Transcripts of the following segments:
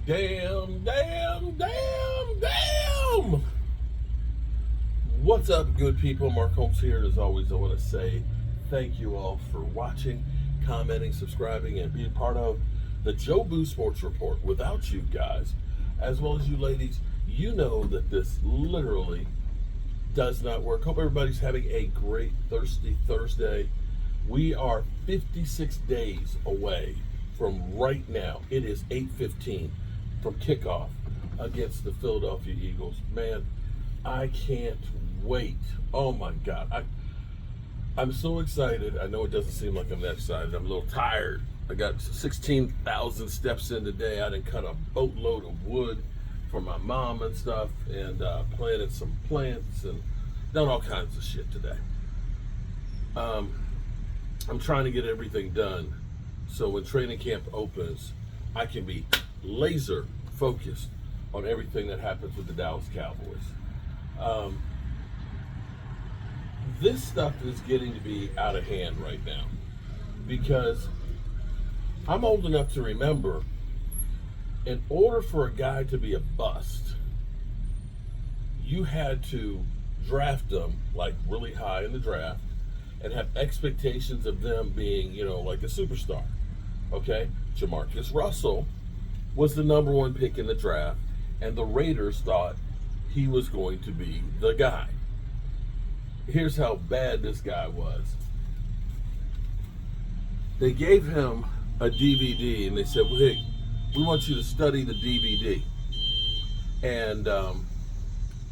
Damn, damn, damn, damn! What's up, good people? Mark Holmes here. As always, I want to say thank you all for watching, commenting, subscribing, and being part of the Joe Boo Sports Report. Without you guys, as well as you ladies, you know that this literally does not work. Hope everybody's having a great Thirsty Thursday. We are 56 days away from right now. It is 8:15 from kickoff against the Philadelphia Eagles. Man, I can't wait. Oh my God. I'm so excited. I know it doesn't seem like I'm that excited. I'm a little tired. I got 16,000 steps in today. I didn't cut a boatload of wood for my mom and stuff, and planted some plants and done all kinds of shit today. I'm trying to get everything done so when training camp opens, I can be laser focused on everything that happens with the Dallas Cowboys. This stuff is getting to be out of hand right now because I'm old enough to remember, in order for a guy to be a bust, you had to draft them like really high in the draft and have expectations of them being, like a superstar. Okay? Jamarcus Russell was the number one pick in the draft, and the Raiders thought he was going to be the guy. Here's how bad this guy was. They gave him a DVD, and they said, well, hey, we want you to study the DVD and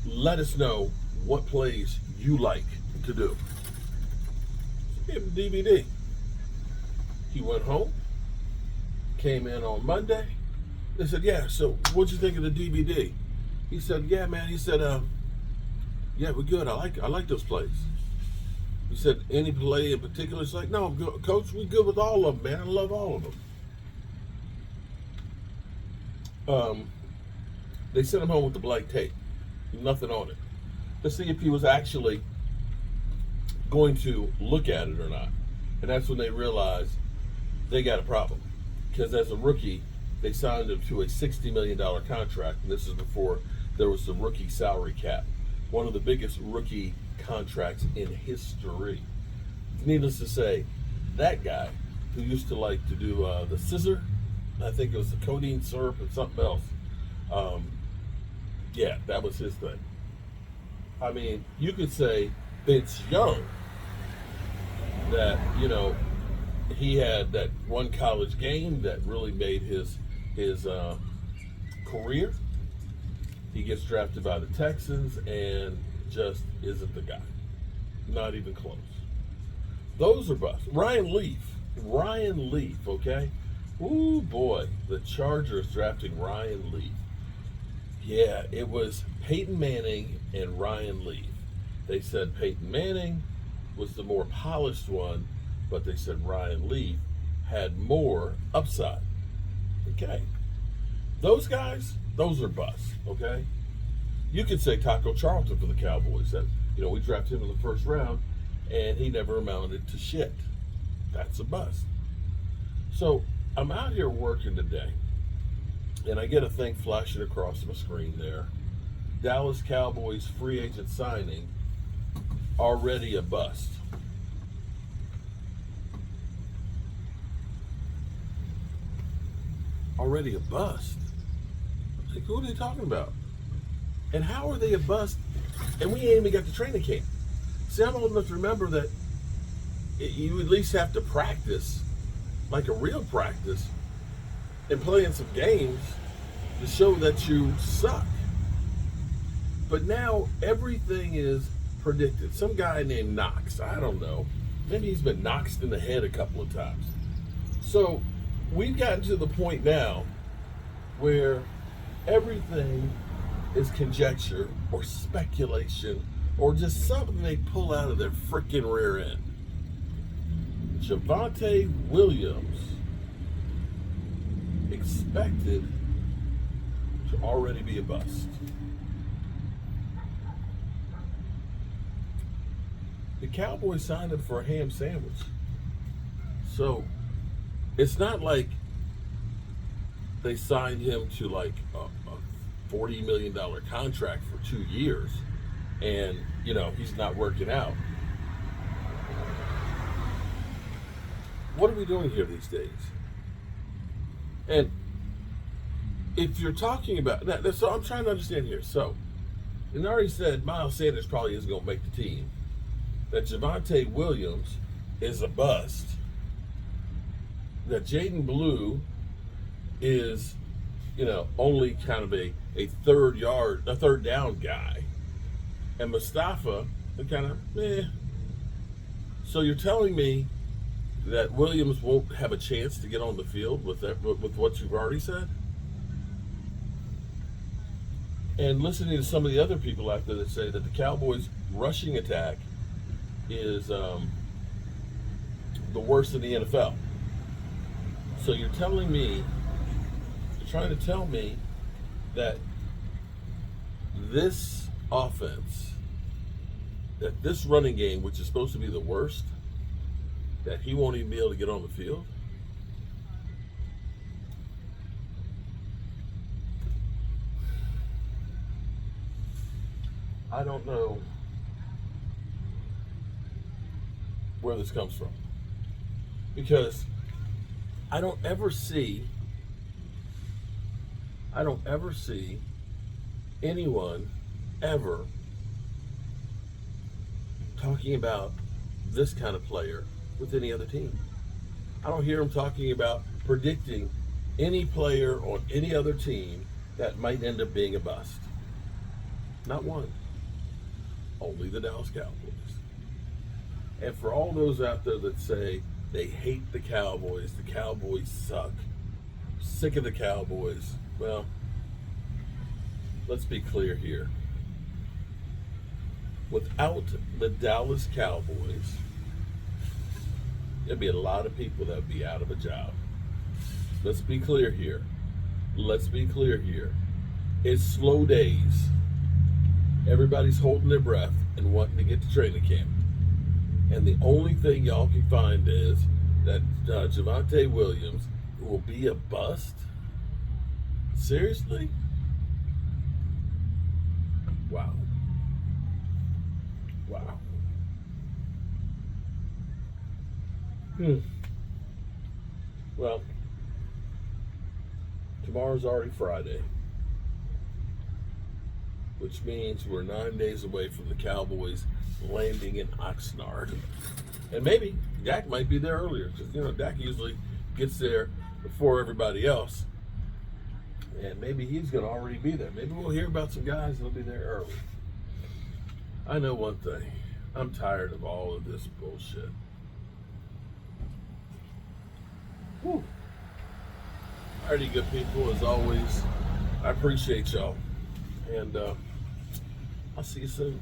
let us know what plays you like to do. So gave him the DVD. He went home, came in on Monday. They said, yeah, so what'd you think of the DVD? He said, yeah, man. He said, yeah, we're good. I like those plays. He said, any play in particular? It's like, no, I'm good. Coach, we good with all of them, man. I love all of them. They sent him home with the blank tape. Nothing on it. To see if he was actually going to look at it or not. And that's when they realized they got a problem. Because as a rookie, they signed him to a $60 million contract. And this is before there was the rookie salary cap. One of the biggest rookie contracts in history. Needless to say, that guy who used to like to do the scissor, I think it was the codeine syrup and something else. Yeah, that was his thing. I mean, you could say Vince Young, that, he had that one college game that really made his career. He gets drafted by the Texans and just isn't the guy. Not even close. Those are busts. Ryan Leaf, okay? Ooh, boy, the Chargers drafting Ryan Leaf. Yeah, it was Peyton Manning and Ryan Leaf. They said Peyton Manning was the more polished one, but they said Ryan Leaf had more upside. Okay. Those guys, those are busts, okay? You could say Taco Charlton for the Cowboys. That, we drafted him in the first round, and he never amounted to shit. That's a bust. So I'm out here working today, and I get a thing flashing across my screen there. Dallas Cowboys free agent signing, already a bust. Already a bust? Like, who are they talking about? And how are they a bust? And we ain't even got to training camp. See, I'm old enough to remember that you at least have to practice, like a real practice, and play in some games to show that you suck. But now everything is predicted. Some guy named Knox, I don't know, maybe he's been knocked in the head a couple of times. So we've gotten to the point now where everything is conjecture or speculation or just something they pull out of their freaking rear end. Javonte Williams expected to already be a bust. The Cowboys signed him for a ham sandwich. So it's not like they signed him to like a $40 million contract for 2 years, and he's not working out. What are we doing here these days? And if you're talking about that, so I'm trying to understand here. So, and I already said Miles Sanders probably isn't going to make the team. That Javonte Williams is a bust. That Jaden Blue is, only kind of a third down guy. And Mustafa, kind of, meh. So you're telling me that Williams won't have a chance to get on the field with what you've already said? And listening to some of the other people out there that say that the Cowboys' rushing attack is the worst in the NFL. So you're trying to tell me that this offense, that this running game, which is supposed to be the worst, that he won't even be able to get on the field? I don't know where this comes from, because I don't ever see anyone ever talking about this kind of player with any other team. I don't hear them talking about predicting any player on any other team that might end up being a bust. Not one. Only the Dallas Cowboys. And for all those out there that say they hate the Cowboys suck, sick of the Cowboys, well, let's be clear here. Without the Dallas Cowboys, there'd be a lot of people that would be out of a job. Let's be clear here. It's slow days. Everybody's holding their breath and wanting to get to training camp. And the only thing y'all can find is that Javonte Williams will be a bust? Seriously? Wow. Well, tomorrow's already Friday, which means we're 9 days away from the Cowboys landing in Oxnard. And maybe Dak might be there earlier, because, Dak usually gets there before everybody else. And maybe he's going to already be there. Maybe we'll hear about some guys that'll be there early. I know one thing. I'm tired of all of this bullshit. Whew. Alrighty, good people, as always, I appreciate y'all. And I'll see you soon.